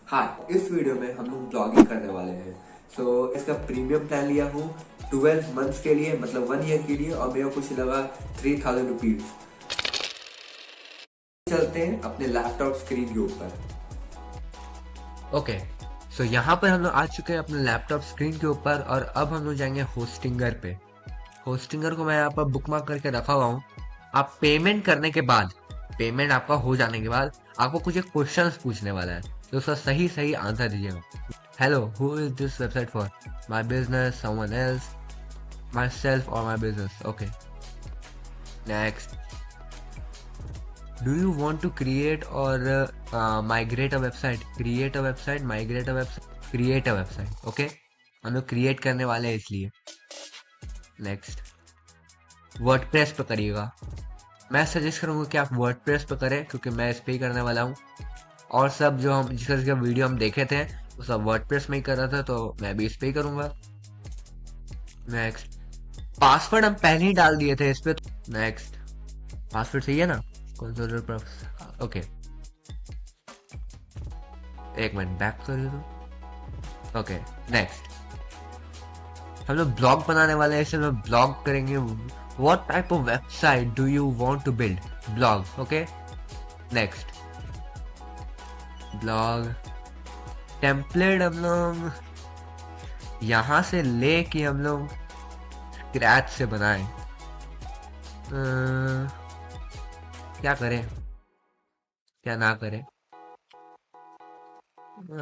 हाय, इस वीडियो में हम लोग ब्लॉगिंग करने वाले हैं। इसका प्रीमियम प्लान लिया हूँ 12 मंथ्स के लिए, मतलब 1 ईयर के लिए, और मेरे को कुछ लगा 3000 रुपीज। चलते हैं अपने लैपटॉप स्क्रीन के ऊपर। ओके। सो यहाँ पर हम लोग आ चुके हैं अपने लैपटॉप स्क्रीन के ऊपर और अब हम लोग जाएंगे होस्टिंगर पे। होस्टिंगर को मैं यहाँ पर बुकमार्क करके रखा हुआ हूँ। आप पेमेंट करने के बाद, पेमेंट आपका हो जाने के बाद आपको कुछ एक क्वेश्चंस पूछने वाला है, तो उसका सही सही आंसर दीजिएगा। Hello, who is this website for? My business, someone else, myself और my business? Okay, next. Do you want to create or migrate a website? Create a website, migrate a website, create a website. Okay, हम लोग create करने वाले हैं इसलिए। Next, WordPress पे करिएगा। मैं सजेस्ट करूंगा कि आप वर्डप्रेस पे करें क्योंकि मैं इस पे ही करने वाला हूँ। और सब जो हम जिसका वीडियो हम देखे थे वो सब वर्डप्रेस में ही कर रहा था, तो मैं भी इस पे ही करूंगा। नेक्स्ट, पासवर्ड हम पहले ही डाल दिए थे इस पे। नेक्स्ट, पासवर्ड सही है ना? ओके, एक मिनट बैक करिए तो। ओके, नेक्स्ट, हम लोग ब्लॉग बनाने वाले हैं, इसलिए हम लोग ब्लॉग करेंगे। What type of website do you want to build? Blog. Okay, next, blog template हम लोग यहाँ से ले कि हम लोग स्क्रैच से बनाए। क्या करें, क्या ना करें?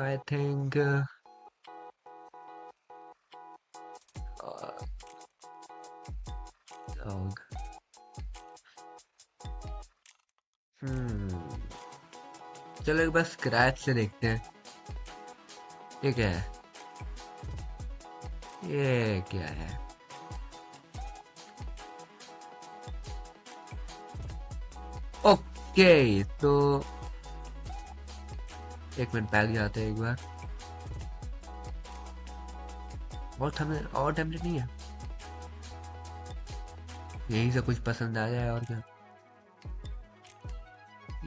I think blog. चलो एक बार स्क्रैच से देखते हैं। ये क्या है? ये क्या है? ओके, तो एक मिनट बैक जाते हैं एक बार। और टेम्पलेट नहीं है? यही से कुछ पसंद आ जाए और क्या।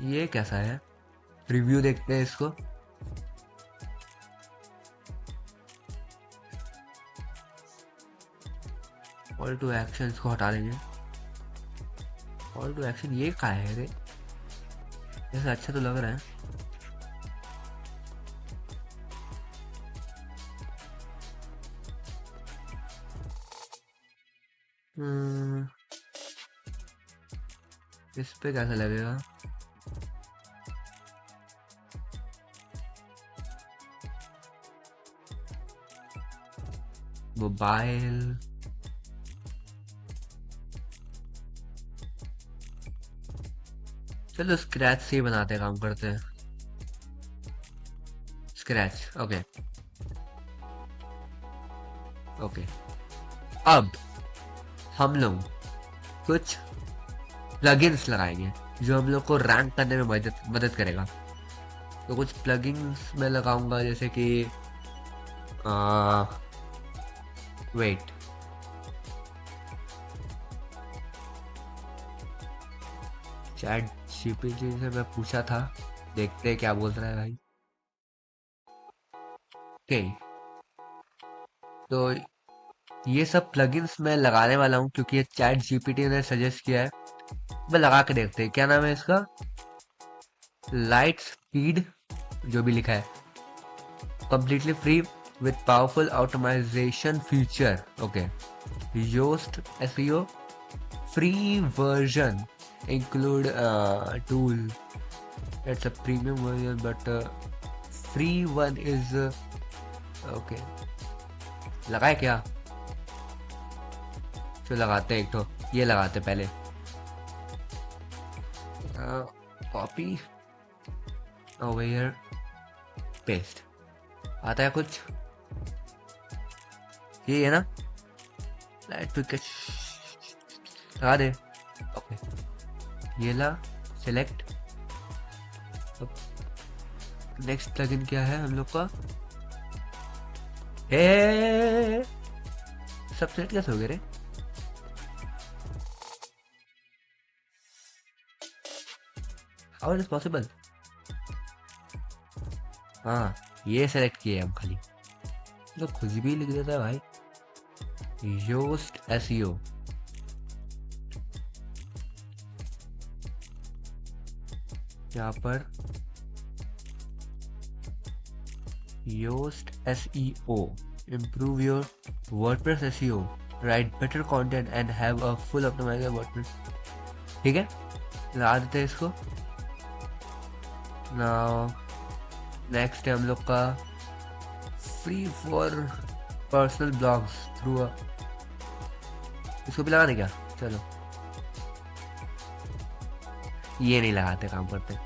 ये कैसा है? रिव्यू देखते हैं इसको। कॉल टू एक्शन इसको हटा देंगे। कॉल टू एक्शन ये क्या है रे? जैसे अच्छा तो लग रहा है। हम्म, इस पे कैसा लगेगा? मोबाइल। चलो स्क्रैच से ही बनाते हैं, काम करते हैं। स्क्रैच। Okay, okay. अब हम लोग कुछ प्लगइन्स लगाएंगे जो हम लोग को रैंक करने में मदद मदद करेगा। तो कुछ प्लगइन्स मैं लगाऊंगा, जैसे कि वेट, चैट जीपीटी से मैं पूछा था, देखते हैं क्या बोल रहा है भाई। ओके, तो ये सब प्लगइन्स मैं लगाने वाला हूँ क्योंकि ये चैट जीपीटी ने सजेस्ट किया है। मैं लगा के देखते हैं क्या नाम है इसका। लाइट स्पीड जो भी लिखा है, completely free with powerful automation feature. Okay, Yoast SEO free version include tool. It's a premium version, but free one is okay. लगाए क्या? तो लगाते हैं एक तो ये लगाते पहले। Copy over here, paste. आता है कुछ? ये है ना? लाइट पिक लगा दे। ओके, ये ला, सिलेक्ट। नेक्स्ट प्लगइन क्या है हम लोग का? ए सब सेलेक्ट कैसे हो गए रे? How it is possible? हाँ, ये सेलेक्ट किए हम खाली, तो कुछ भी लिख देता है भाई। योस्ट एसईओ, यहाँ पर Yoast SEO, improve your WordPress SEO, write better content and have a full optimized WordPress। ठीक है, लगा देते हैं इसको। नाउ नेक्स्ट है हम लोग का free for personal blogs through, इसको भी लगा दे क्या? चलो ये नहीं लगाते, काम करते।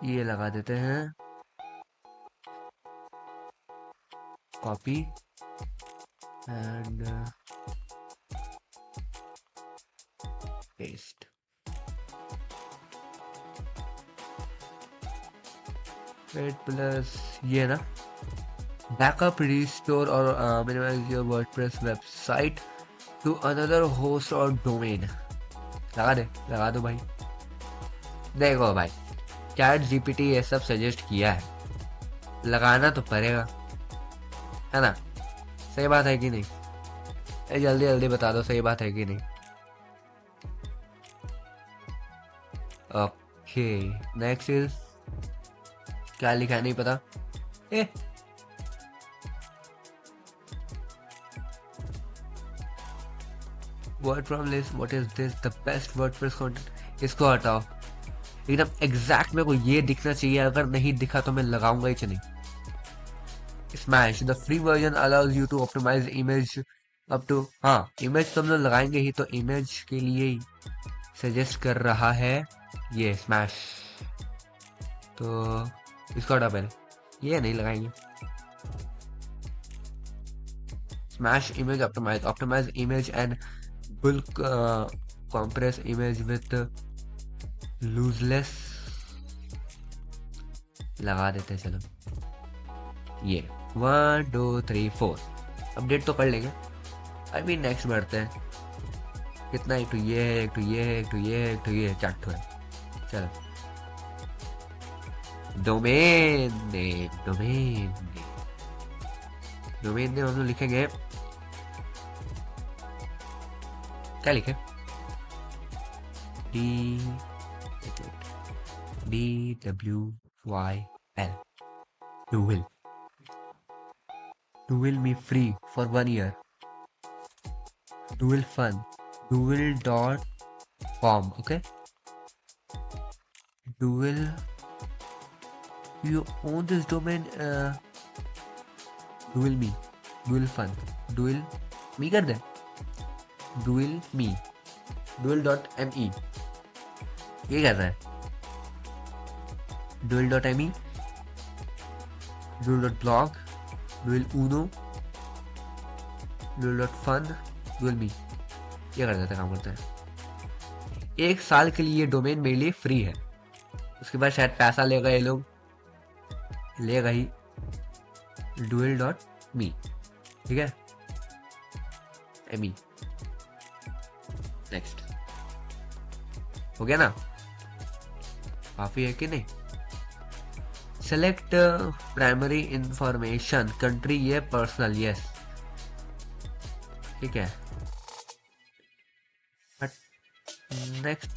ये लगा देते हैं, copy and paste. Wait plus ये ना, बैकअप, रिस्टोर और minimise your WordPress website to another host और डोमेन। लगा दो भाई। देखो भाई, चैट जीपीटी ये सब सजेस्ट किया है, लगाना तो पड़ेगा, है ना? सही बात है कि नहीं? जल्दी जल्दी बता दो, सही बात है कि नहीं? ओके, नेक्स्ट इज, क्या लिखा है नहीं पता। A word from list, what is this, the best WordPress content. इसको हटाओ, एकदम एग्जैक्ट मेरे को ये दिखना चाहिए, अगर नहीं दिखा तो मैं लगाऊंगा ही नहीं। Smush, the free version allows you to optimise image up to, हाँ इमेज तो हम लोग लगाएंगे ही, तो इमेज के लिए ही सजेस्ट कर रहा है ये स्मैश, तो इसको हटा पहले, ये नहीं लगाएंगे। Smush image optimise image and bulk compress image with looseless, लगा देते हैं। चलो ये 1 2 3 4 अपडेट तो कर लेंगे, अभी नेक्स्ट बढ़ते हैं। कितना, एक तो ये है, एक तो ये है, एक तो ये है, एक तो ये है, 4 तो है। चलो डोमेन नेम हम लोग लिखेंगे, क्या लिखे? DWYL, Duel me free for 1 year, Duel fun, Duel.com, okay? Duel, you own this domain, Duel me, Duel fun, Duel me कर दे, Duel me, Duel.me, ये कर रहा है, Duel.me, Duel.blog, Duel Uno, Duel.fun, Duel me, ये कर देता, काम करता है। 1 साल के लिए ये डोमेन मेरे लिए फ्री है, उसके बाद शायद पैसा लेगा ये लोग, लेगा ही। Duel.me, ठीक है, me, नेक्स्ट हो गया ना? काफी है कि नहीं? सेलेक्ट प्राइमरी इंफॉर्मेशन, कंट्री ये पर्सनल, यस ठीक है। नेक्स्ट,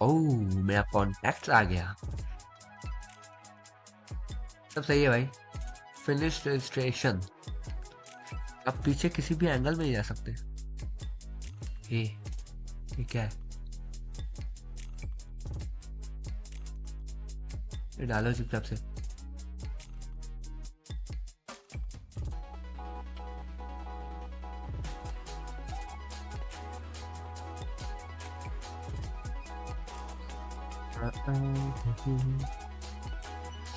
ओह मेरा कॉन्टैक्ट आ गया, सब सही है भाई। फिनिश रजिस्ट्रेशन, अब पीछे किसी भी एंगल में जा सकते। ये क्या है? ये डालो चुपचाप से।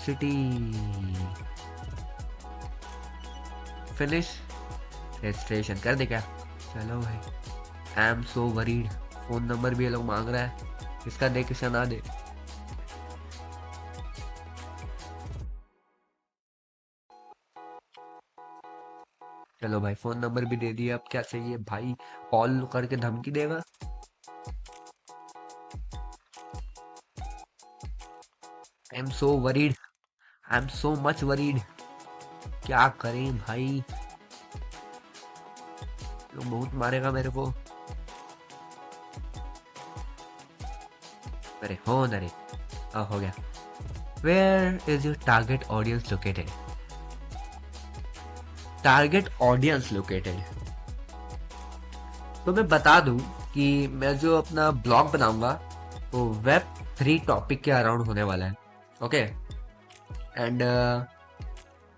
सिटी, फिनिश रजिस्ट्रेशन कर दे क्या? चलो भाई, I am so worried. Phone number भी ये लोग मांग रहा है, इसका दे किसा ना दे। चलो भाई, फोन नंबर भी दे दिया, अब क्या चाहिए भाई? कॉल करके धमकी देगा? I am so worried, I am so much worried. क्या करें भाई, लोग बहुत मारेगा मेरे को। अरे हो ना रे, हो गया। Where is your target audience located? Target audience located, तो मैं बता दूं कि मैं जो अपना ब्लॉग बनाऊंगा वो वेब 3 टॉपिक के अराउंड होने वाला है। ओके, एंड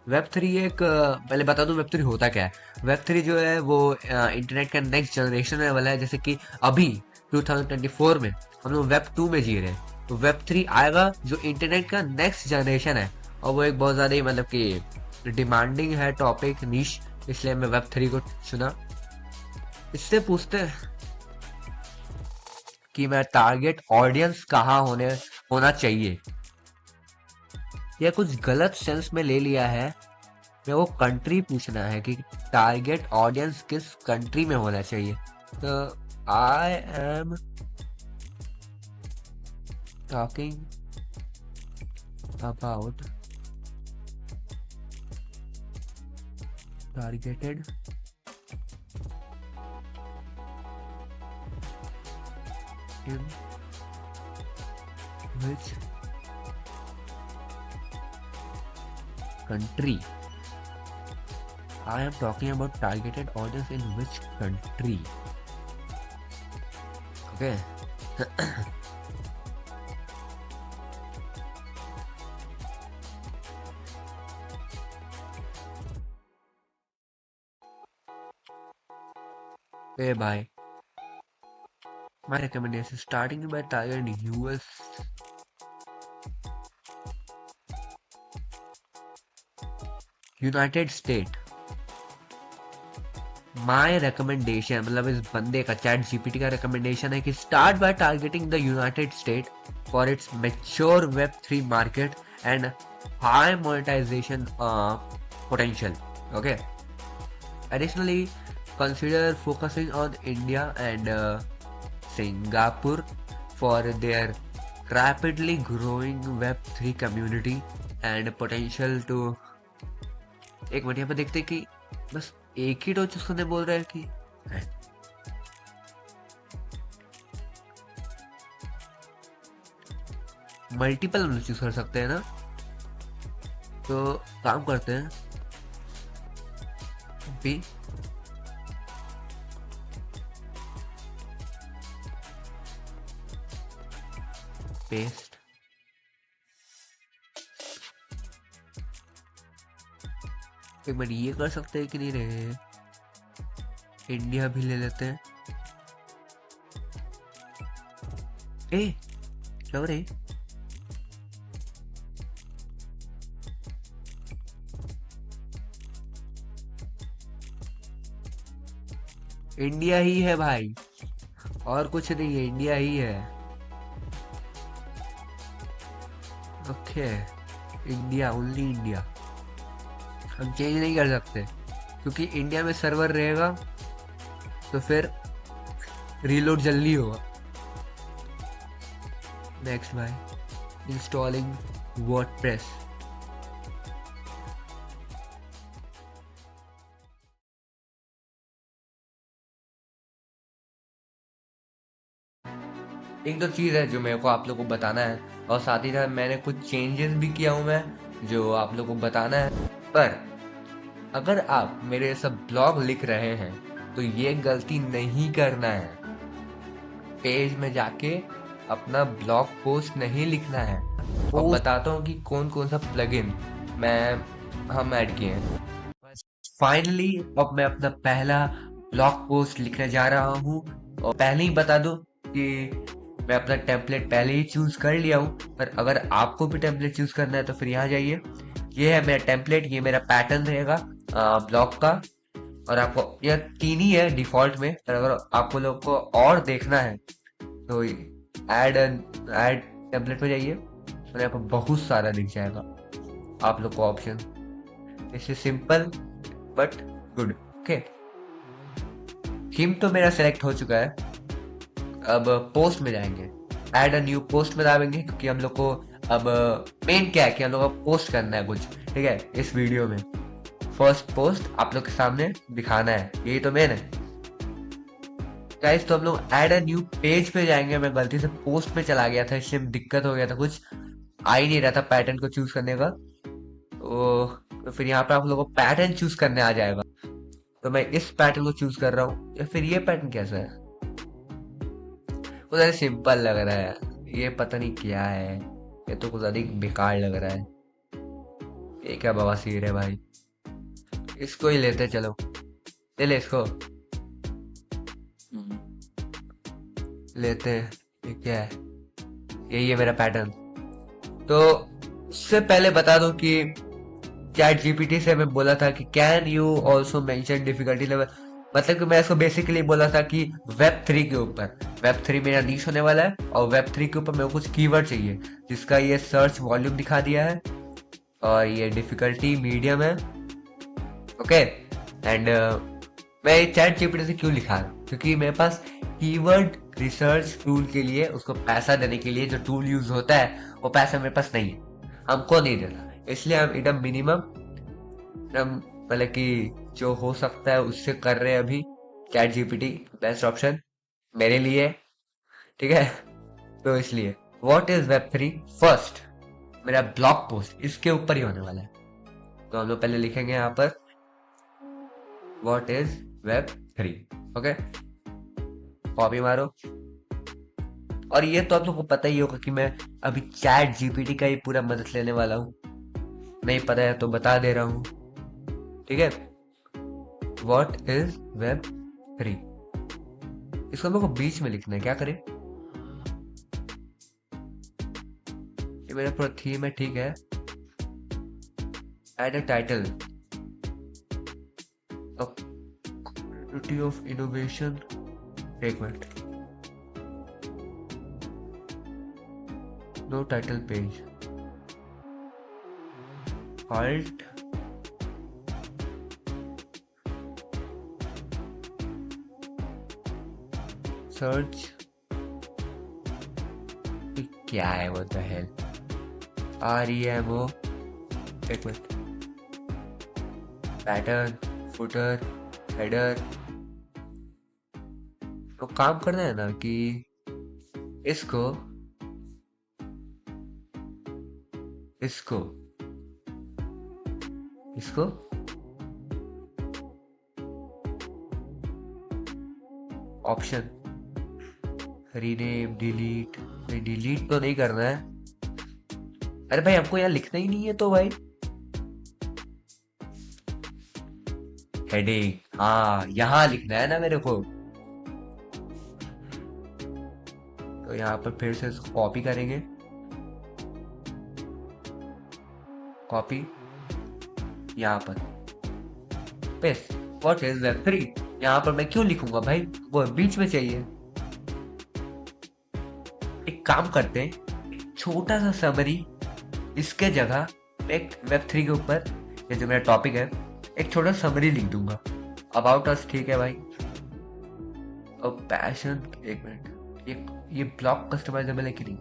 वेब 3 एक पहले बता दूं वेब 3 होता क्या है। वेब 3 जो है वो इंटरनेट का नेक्स्ट जनरेशन होने वाला है। जैसे कि अभी 2024 में हम लोग वेब 2 में जी रहे हैं, तो वेब 3 आएगा जो इंटरनेट का नेक्स्ट जनरेशन है। और वो एक बहुत ज़्यादा ही मतलब कि डिमांडिंग है टॉपिक, नीश, इसलिए मैं वेब 3 को चुना। इससे पूछते हैं कि मैं टारगेट ऑडियंस कहाँ होना चाहिए, या कुछ गलत सेंस में ले लिया है। मैं वो कंट्री पूछना है कि टारगेट ऑडियंस किस कंट्री में होना चाहिए। तो I am talking about targeted in which country. I am talking about targeted audience in which country. Okay. Hey, bye. My recommendation starting by targeting US. United state. My recommendation मतलब इस बंदे का, chat GPT का recommendation है कि start by targeting the United State for its mature web 3 market and high monetisation potential. Okay, additionally consider focusing on India and Singapore for their rapidly growing Web 3 community and potential to। एक minute यहाँ पे देखते हैं कि बस एक ही डॉ choose करने बोल रहा है कि मल्टीपल हम चूज कर सकते हैं ना। तो काम करते हैं, बी पेस्ट, एक बार ये कर सकते हैं कि नहीं रहे, इंडिया भी ले लेते हैं। ए क्या हो रहे, इंडिया ही है भाई, और कुछ नहीं है, इंडिया ही है। Okay, India, only India. हम चेंज नहीं कर सकते क्योंकि इंडिया में सर्वर रहेगा तो फिर रीलोड जल्दी होगा। नेक्स्ट भाई, इंस्टॉलिंग वर्डप्रेस। एक तो चीज़ है जो मेरे को आप लोगों को बताना है, और साथ ही साथ मैंने कुछ चेंजेस भी किया हूँ मैं, जो आप लोगों को बताना है। पर अगर आप मेरे सब ब्लॉग लिख रहे हैं तो ये गलती नहीं करना है, पेज में जाके अपना ब्लॉग पोस्ट नहीं लिखना है। और बताता हूँ कि कौन कौन सा प्लगइन हम ऐड किए हैं। फाइनली अब मैं अपना पहला ब्लॉग पोस्ट लिखने जा रहा हूँ, और पहले ही बता दो कि मैं अपना टेम्पलेट पहले ही चूज कर लिया हूँ। पर अगर आपको भी टेम्पलेट चूज करना है तो फिर यहाँ जाइए, ये है मेरा टेम्पलेट, ये मेरा पैटर्न रहेगा ब्लॉग का। और आपको यह 3 ही है डिफॉल्ट में, पर अगर आपको लोग को और देखना है तो ऐड टेम्पलेट पे जाइए, और यहाँ पर बहुत सारा दिख जाएगा आप लोग को ऑप्शन। इससे simple but good. Okay, theme तो मेरा सेलेक्ट हो चुका है। अब पोस्ट में जाएंगे, ऐड अ न्यू पोस्ट में दाबेंगे, क्योंकि हम लोग को अब मेन क्या है कि हम लोग को पोस्ट करना है कुछ, ठीक है, इस वीडियो में फर्स्ट पोस्ट आप लोग के सामने दिखाना है, यही तो मेन है गाइस। तो हम लोग ऐड अ न्यू पेज पे जाएंगे। मैं गलती से पोस्ट पे चला गया था, इसलिए दिक्कत हो गया था, कुछ आ ही नहीं रहा था पैटर्न को चूज करने का। तो फिर यहाँ पे आप लोगों को पैटर्न चूज करने आ जाएगा। तो मैं इस पैटर्न को चूज कर रहा हूँ, या फिर ये पैटर्न कैसा है, उधर सिंपल लग रहा है, ये पता नहीं क्या है, ये तो कुछ अधिक बेकार लग रहा है। ये क्या बवासीर है भाई, इसको ही लेते चलो, ले ले इसको, लेते हैं। ये क्या है, यही है मेरा पैटर्न। तो उससे पहले बता दूं कि चैट जीपीटी से मैं बोला था कि can you also mention difficulty level, मतलब कि मैं इसको बेसिकली बोला था कि वेब 3 के ऊपर, वेब 3 मेरा नीश होने वाला है, और वेब 3 के ऊपर मेरे को कुछ कीवर्ड चाहिए, जिसका ये सर्च वॉल्यूम दिखा दिया है, और ये डिफिकल्टी मीडियम है। ओके एंड मैं चैट जीपीटी से क्यों लिखा रहा हूँ, क्योंकि मेरे पास कीवर्ड रिसर्च टूल के लिए, उसको पैसा देने के लिए जो टूल यूज होता है, वो पैसा मेरे पास नहीं है, हमको नहीं देना, इसलिए हम एकदम मिनिमम, हम मतलब कि जो हो सकता है उससे कर रहे हैं अभी। चैट जीपीटी बेस्ट ऑप्शन मेरे लिए, ठीक है। तो इसलिए व्हाट इज वेब 3 फर्स्ट, मेरा ब्लॉग पोस्ट इसके ऊपर ही होने वाला है। तो हम लोग पहले लिखेंगे यहाँ पर what is web 3, okay, copy मारो। और ये तो आप लोग को पता ही होगा कि मैं अभी चैट जीपीटी का ही पूरा मदद लेने वाला हूँ, नहीं पता है तो बता दे रहा हूँ, ठीक है। व्हाट इज वेब 3, इसको हम लोग को बीच में लिखना है, क्या करें, ये मेरा पूरा थीम है, ठीक है। Add a title, community of innovation, एक minute, no title page, alt search, क्या है वो, द हेल, REMO, एक मिनट, पैटर्न, फुटर, हेडर। तो काम करना है ना कि इसको इसको इसको ऑप्शन रीनेम, डिलीट, नहीं डिलीट तो नहीं करना है, अरे भाई हमको यहाँ लिखना ही नहीं है तो भाई, हेडिंग, हाँ यहाँ लिखना है ना मेरे को। तो यहाँ पर फिर से इसको कॉपी करेंगे, कॉपी यहाँ पर पेस्ट, व्हाट इज वेब 3, यहाँ पर मैं क्यों लिखूंगा भाई, वो बीच में चाहिए। एक काम करते हैं, एक छोटा सा समरी इसके जगह एक वेब 3 के ऊपर, ये जो मेरा टॉपिक है, एक छोटा समरी लिख दूंगा, अबाउट अस, ठीक है भाई। अब पैशन, एक मिनट, ये ब्लॉक कस्टमाइजेबल है कि नहीं,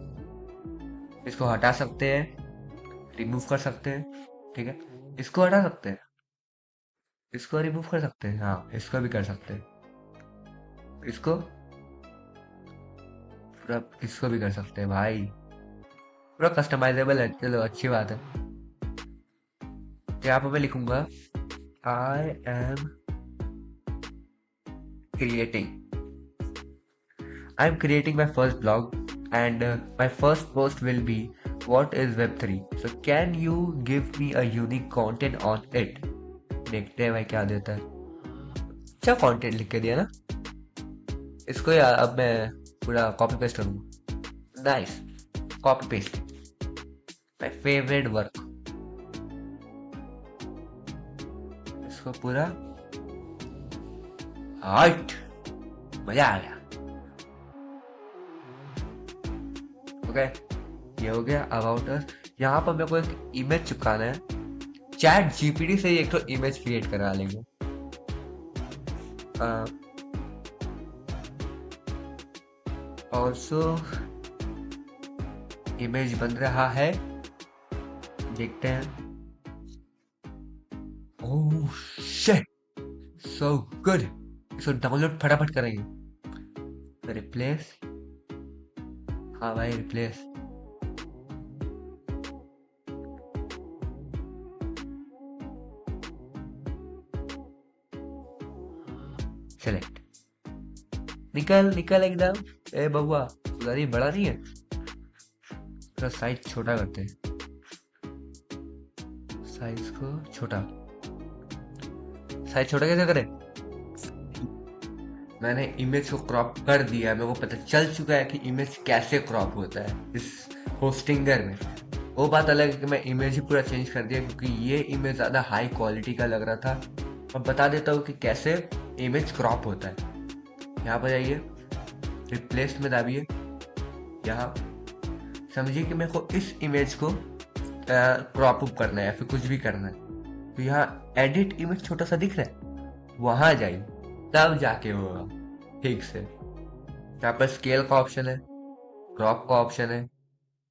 इसको हटा सकते हैं, रिमूव कर सकते हैं, ठीक है, इसको हटा सकते हैं, इसको रिमूव कर सकते हैं, हाँ इसको भी कर सकते हैं, इसको पूरा, इसको भी कर सकते हैं भाई, पूरा कस्टमाइजेबल है, चलो अच्छी बात है। तो यहाँ पर मैं लिखूंगा I am creating my first blog, and my first post will be what is web 3, so can you give me a unique content on it। देखते हैं भाई क्या देता है, अच्छा कंटेंट लिख के दिया ना, इसको यार अब मैं पूरा कॉपी पेस्ट करूंगा, nice, copy paste, my favourite work, इसको पूरा हट, मजा आ गया, ओके, ये हो गया अबाउट अस। यहाँ पर मेरे को एक इमेज चिपकाना है, चैट जीपीटी से एक तो इमेज क्रिएट करा लेंगे, ऑल्सो इमेज बन रहा है, देखते हैं। Oh shit, so good. इसको डाउनलोड फटाफट करेंगे। रिप्लेस, हाँ भाई रिप्लेस। सेलेक्ट, निकल निकल एकदम। ए बउआ, उधर ही बड़ा नहीं है, थोड़ा साइज छोटा करते हैं, साइज को छोटा। साइज छोटा कैसे करें? मैंने इमेज को क्रॉप कर दिया है, मेरे को पता चल चुका है कि इमेज कैसे क्रॉप होता है इस होस्टिंगर में। वो बात अलग है कि मैं इमेज ही पूरा चेंज कर दिया क्योंकि ये इमेज ज़्यादा हाई क्वालिटी का लग रहा था। अब बता देता हूँ कि कैसे इमेज क्रॉप होता है। यहाँ पर जाइए, रिप्लेस में दाबिए। यहाँ समझिए कि मेरे को इस इमेज को क्रॉप अप करना है या फिर कुछ भी करना है, तो यहाँ एडिट इमेज छोटा सा दिख रहा है, वहां जाइए, तब जाके होगा ठीक से। यहाँ पर स्केल का ऑप्शन है, क्रॉप का ऑप्शन है,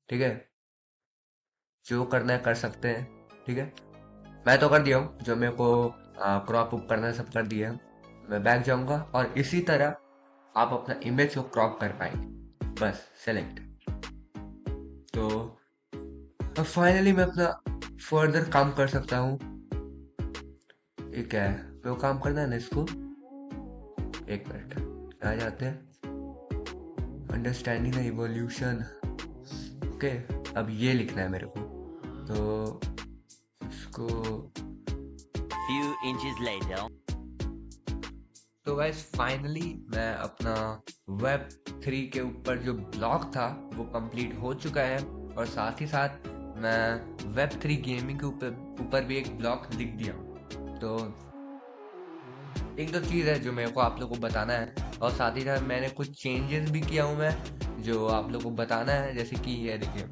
ठीक है। जो करना है कर सकते हैं, ठीक है। मैं तो कर दिया हूँ, जो मेरे को क्रॉप अप करना है सब कर दिया है। मैं बैक जाऊंगा और इसी तरह आप अपना इमेज को क्रॉप कर पाएंगे। बस सेलेक्ट। तो अब फाइनली मैं अपना फर्दर काम कर सकता हूँ। ये क्या है, मेरे को काम करना है ना इसको। एक मिनट, आ जाते हैं। Understanding the evolution, okay. अब ये लिखना है मेरे को, तो इसको Few inches later. तो गाइस फाइनली मैं अपना वेब 3 के ऊपर जो ब्लॉग था वो कंप्लीट हो चुका है, और साथ ही साथ मैं वेब 3 गेमिंग के ऊपर भी एक ब्लॉग लिख दिया। तो एक दो चीज़ है जो मेरे को आप लोगों को बताना है, और साथ ही साथ मैंने कुछ चेंजेस भी किया हूँ मैं, जो आप लोगों को बताना है। जैसे कि ये देखिए,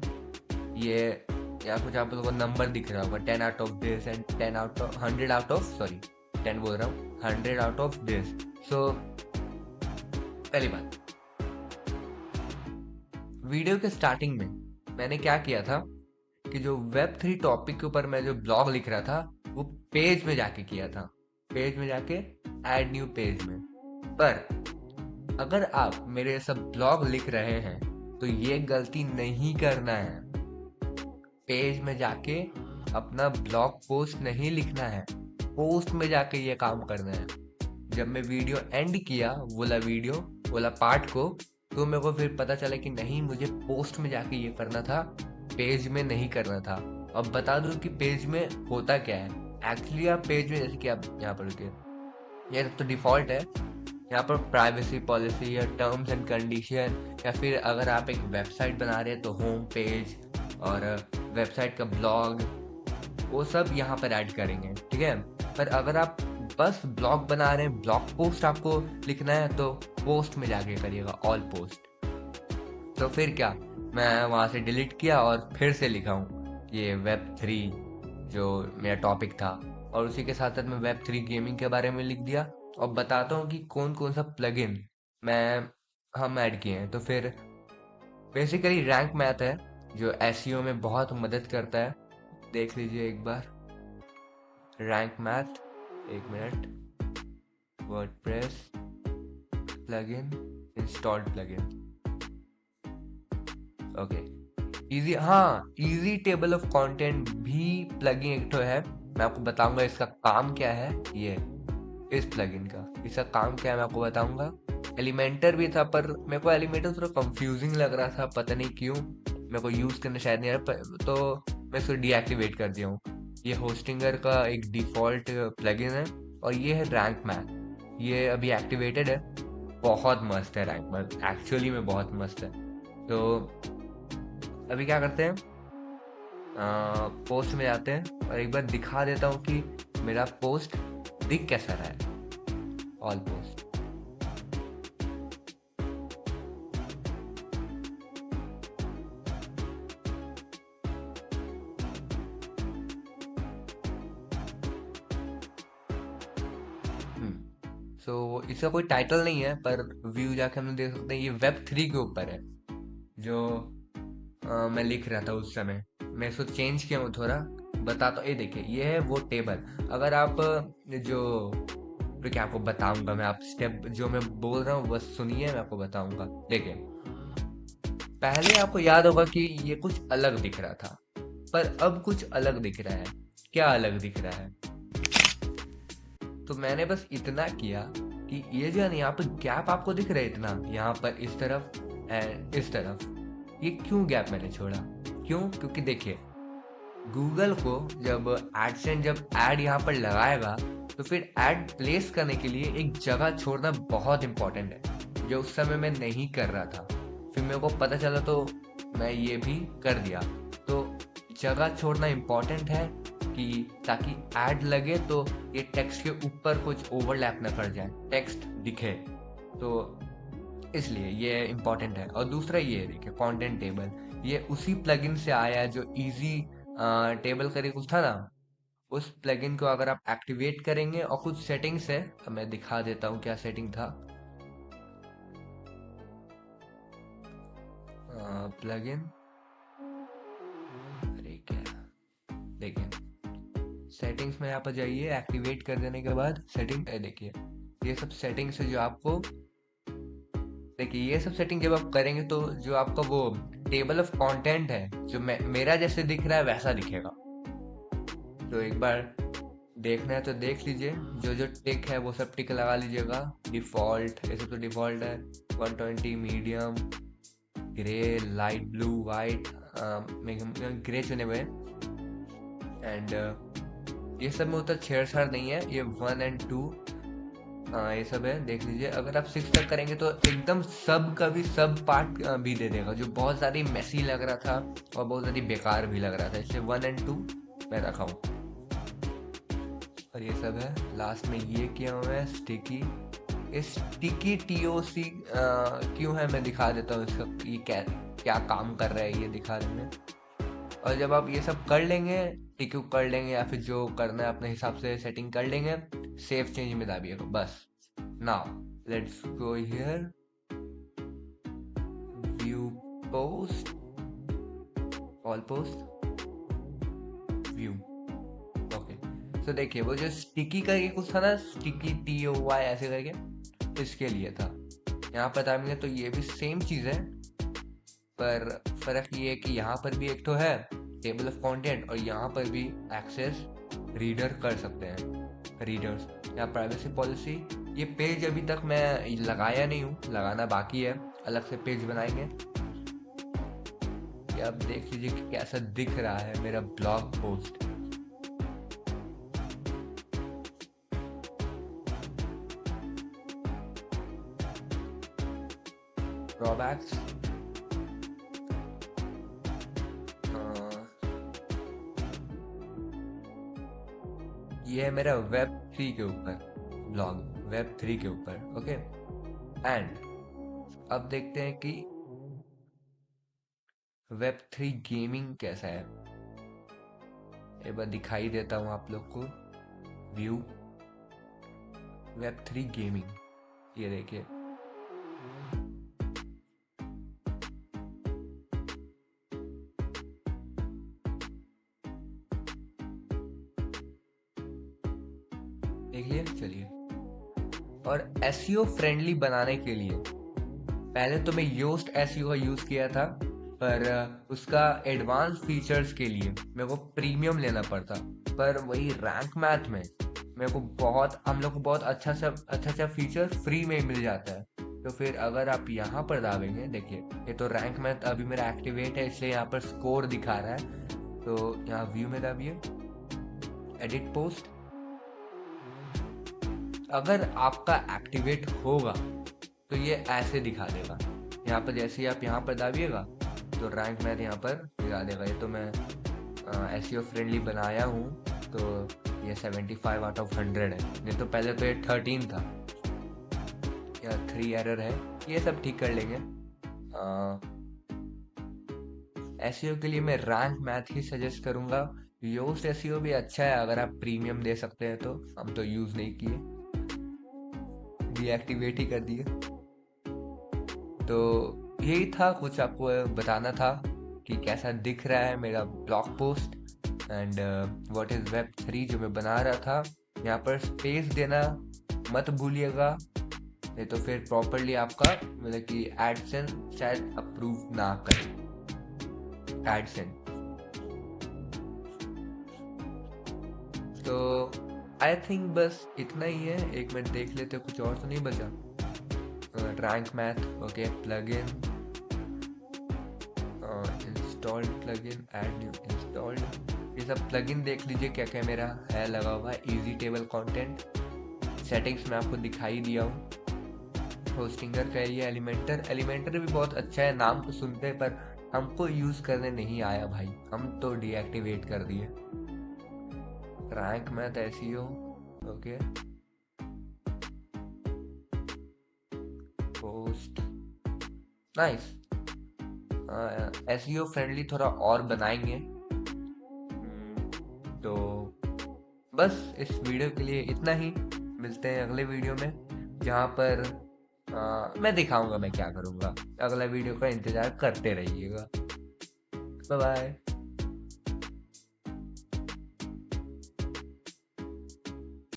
ये या कुछ आप लोगों को नंबर दिख रहा होगा 10 out of this and 10 out of 100 out of, sorry 10 बोल रहा हूँ, 100 आउट ऑफ दिस। सो पहली बात, वीडियो के स्टार्टिंग में मैंने क्या किया था कि जो वेब 3 टॉपिक के ऊपर मैं जो ब्लॉग लिख रहा था वो पेज में जाके किया था, पेज में जाके ऐड न्यू पेज में। पर अगर आप मेरे सब ब्लॉग लिख रहे हैं तो ये गलती नहीं करना है। पेज में जाके अपना ब्लॉग पोस्ट नहीं लिखना है, पोस्ट में जाके ये काम करना है। जब मैं वीडियो एंड किया बोला पार्ट को, तो मेरे को फिर पता चला कि नहीं, मुझे पोस्ट में जाके ये करना था, पेज में नहीं करना था। अब बता दूं कि पेज में होता क्या है। एक्चुअली आप पेज में, जैसे कि आप यहाँ पर रुके, ये तो डिफॉल्ट है। यहाँ पर प्राइवेसी पॉलिसी या टर्म्स एंड कंडीशन, या फिर अगर आप एक वेबसाइट बना रहे हैं तो होम पेज और वेबसाइट का ब्लॉग, वो सब यहाँ पर ऐड करेंगे, ठीक है। पर अगर आप बस ब्लॉग बना रहे हैं, ब्लॉग पोस्ट आपको लिखना है, तो पोस्ट में जाके करिएगा, ऑल पोस्ट। तो फिर क्या, मैं वहाँ से डिलीट किया और फिर से लिखा हूँ ये वेब 3 जो मेरा टॉपिक था, और उसी के साथ साथ मैं वेब 3 गेमिंग के बारे में लिख दिया, और बताता हूँ कि कौन कौन सा प्लगइन हम ऐड किए हैं। तो फिर बेसिकली रैंक मैथ है जो एसईओ में बहुत मदद करता है, देख लीजिए एक बार। रैंक मैथ, एक minute, WordPress plugin, installed plugin, okay. Easy, हाँ, इजी टेबल ऑफ कंटेंट भी प्लगइन एक तो है। मैं आपको बताऊंगा इसका काम क्या है। ये इस प्लगइन का इसका काम क्या है मैं आपको बताऊंगा। एलिमेंटर भी था, पर मेरे को एलिमेंटर थोड़ा कंफ्यूजिंग लग रहा था, पता नहीं क्यों, मेरे को यूज करना शायद नहीं आ रहा, तो मैं इसको डीएक्टिवेट कर दिया हूँ। ये होस्टिंगर का एक डिफॉल्ट प्लगइन है, और ये है रैंक मैथ, ये अभी एक्टिवेटेड है। बहुत मस्त है रैंक मैथ, एक्चुअली में बहुत मस्त है। तो अभी क्या करते हैं, पोस्ट में जाते हैं और एक बार दिखा देता हूँ कि मेरा पोस्ट दिख कैसा रहा है। ऑल पोस्ट, सो इसका कोई टाइटल नहीं है, पर व्यू जाके हम देख सकते हैं ये वेब 3 के ऊपर है। जो मैं लिख रहा था उस समय, मैं इसको चेंज किया हूँ थोड़ा, बताता हूँ। ये देखिए, ये है वो टेबल। अगर आप जो तो क्या आपको बताऊंगा मैं, आप स्टेप जो मैं बोल रहा हूँ बस सुनिए, मैं आपको बताऊंगा। देखिए, पहले आपको याद होगा कि ये कुछ अलग दिख रहा था, पर अब कुछ अलग दिख रहा है। क्या अलग दिख रहा है? तो मैंने बस इतना किया कि ये जो है ना, यहाँ पे गैप आपको दिख रहा है इतना, यहाँ पर इस तरफ एंड इस तरफ, ये क्यों गैप मैंने छोड़ा? क्यों? क्योंकि देखिए, गूगल को जब एडसेंस जब ऐड यहाँ पर लगाएगा, तो फिर ऐड प्लेस करने के लिए एक जगह छोड़ना बहुत इंपॉर्टेंट है, जो उस समय मैं नहीं कर रहा था। फिर मेरे को पता चला तो मैं ये भी कर दिया। तो जगह छोड़ना इम्पोर्टेंट है कि ताकि ऐड लगे तो ये टेक्स्ट के ऊपर कुछ ओवरलैप ना कर जाए, टेक्स्ट दिखे। तो इसलिए ये इम्पोर्टेंट है। और दूसरा ये देखिए, कंटेंट टेबल, ये उसी प्लगइन से आया है जो इजी टेबल करके कुछ था ना। उस प्लगइन को अगर आप एक्टिवेट करेंगे और कुछ सेटिंग्स है, अब मैं दिखा देता हूँ क्या सेटिंग था। प्लगइन, अरे क्या, देखिए सेटिंग्स में यहाँ पर जाइए, एक्टिवेट कर देने के बाद सेटिंग, देखिए ये सब सेटिंग्स है जो आपको, देखिए ये सब सेटिंग जब आप करेंगे तो जो आपका वो टेबल ऑफ कंटेंट है, जो मेरा जैसे दिख रहा है वैसा दिखेगा। तो एक बार देखना है तो देख लीजिए, जो जो टिक है वो सब टिक लगा लीजिएगा। डिफ़ॉल्ट, ये सब तो डिफ़ॉल्ट है। 120, medium, grey, light blue, white, grey चुने हुए एंड ये सब में उतना छेड़छाड़ नहीं है। ये 1 और 2 ये सब है, देख लीजिए। अगर आप 6 तक करेंगे तो एकदम सब का भी सब पार्ट भी दे देगा, जो बहुत सारी मेसी लग रहा था और बहुत सारी बेकार भी लग रहा था। इसलिए 1 और 2 मैं रखा हूँ। और ये सब है, लास्ट में ये किया हुआ है स्टिकी। इस स्टिकी TOC क्यों है मैं दिखा देता हूँ इसका, ये क्या काम कर रहा है ये दिखा देंगे। और जब आप ये सब कर लेंगे, टिक कर लेंगे या फिर जो करना है अपने हिसाब से सेटिंग कर लेंगे, सेव चेंज में दाबिएगा बस। Now let's go here, view post, all post, view. Okay, तो देखिए वो जो स्टिकी करके कुछ था ना, स्टिकी TOY ऐसे करके, इसके लिए था। यहाँ पर दाबेंगे तो ये भी सेम चीज है, पर फर्क ये है कि यहाँ पर भी एक तो है टेबल ऑफ कंटेंट और यहाँ पर भी एक्सेस रीडर कर सकते हैं, रीडर्स। या प्राइवेसी पॉलिसी, ये पेज अभी तक मैं लगाया नहीं हूँ, लगाना बाकी है, अलग से पेज बनाएंगे। ये आप देख लीजिए कि कैसा दिख रहा है मेरा ब्लॉग पोस्ट। ड्रॉबैक्स, ये है मेरा वेब 3 के ऊपर ब्लॉग, वेब 3 के ऊपर। ओके, एंड अब देखते हैं कि वेब 3 गेमिंग कैसा है। एक बार दिखाई देता हूँ आप लोग को व्यू, वेब 3 गेमिंग, ये देखिए। देख लिया, चलिए। और SEO फ्रेंडली बनाने के लिए पहले तो मैं योस्ट SEO का यूज किया था, पर उसका एडवांस फीचर्स के लिए मेरे को प्रीमियम लेना पड़ता। पर वही रैंक मैथ में मेरे को बहुत, हम लोग को बहुत अच्छा फीचर फ्री में मिल जाता है। तो फिर अगर आप यहाँ पर दाबेंगे, देखिए ये तो रैंक मैथ अभी मेरा एक्टिवेट है, इसलिए यहाँ पर स्कोर दिखा रहा है। तो यहाँ व्यू में दाबिए, एडिट पोस्ट। अगर आपका एक्टिवेट होगा तो ये ऐसे दिखा देगा। यहाँ पर जैसे ही आप यहाँ पर दाबिएगा तो रैंक मैथ यहाँ पर दिखा देगा। ये तो मैं SEO फ्रेंडली बनाया हूँ, तो ये 75 आउट ऑफ 100 है। नहीं तो पहले तो ये 13 था, या 3 एरर है। ये सब ठीक कर लेंगे। SEO के लिए मैं रैंक मैथ ही सजेस्ट करूँगा। योस्ट SEO भी अच्छा है अगर आप प्रीमियम दे सकते हैं तो। हम तो यूज़ नहीं किए, डीएक्टिवेट ही कर दिए। तो यही था, कुछ आपको बताना था। कि कैसा दिख रहा है मेरा blog post and what is web 3 जो मैं बना रहा था। यहाँ पर स्पेस देना मत भूलिएगा, नहीं तो फिर प्रॉपरली आपका मतलब कि एडसेंस शायद अप्रूव ना करे एडसेंस। तो आई थिंक बस इतना ही है। एक मिनट देख लेते, कुछ और तो नहीं बचा। Rank math, okay, plugin installed, plugin add new installed, ये सब प्लगइन देख लीजिए क्या क्या मेरा है लगा हुआ है। इजी टेबल कंटेंट सेटिंग्स में आपको दिखाई दिया हूँ। होस्टिंगर का ये एलिमेंटर भी बहुत अच्छा है, नाम तो सुनते हैं पर हमको यूज करने नहीं आया भाई, हम तो डीएक्टिवेट कर दिए। Rank math SEO, okay, post, nice. SEO friendly थोड़ा और बनाएंगे। तो बस इस वीडियो के लिए इतना ही, मिलते हैं अगले वीडियो में जहाँ पर मैं दिखाऊंगा मैं क्या करूँगा। अगला वीडियो का इंतजार करते रहिएगा। Bye bye.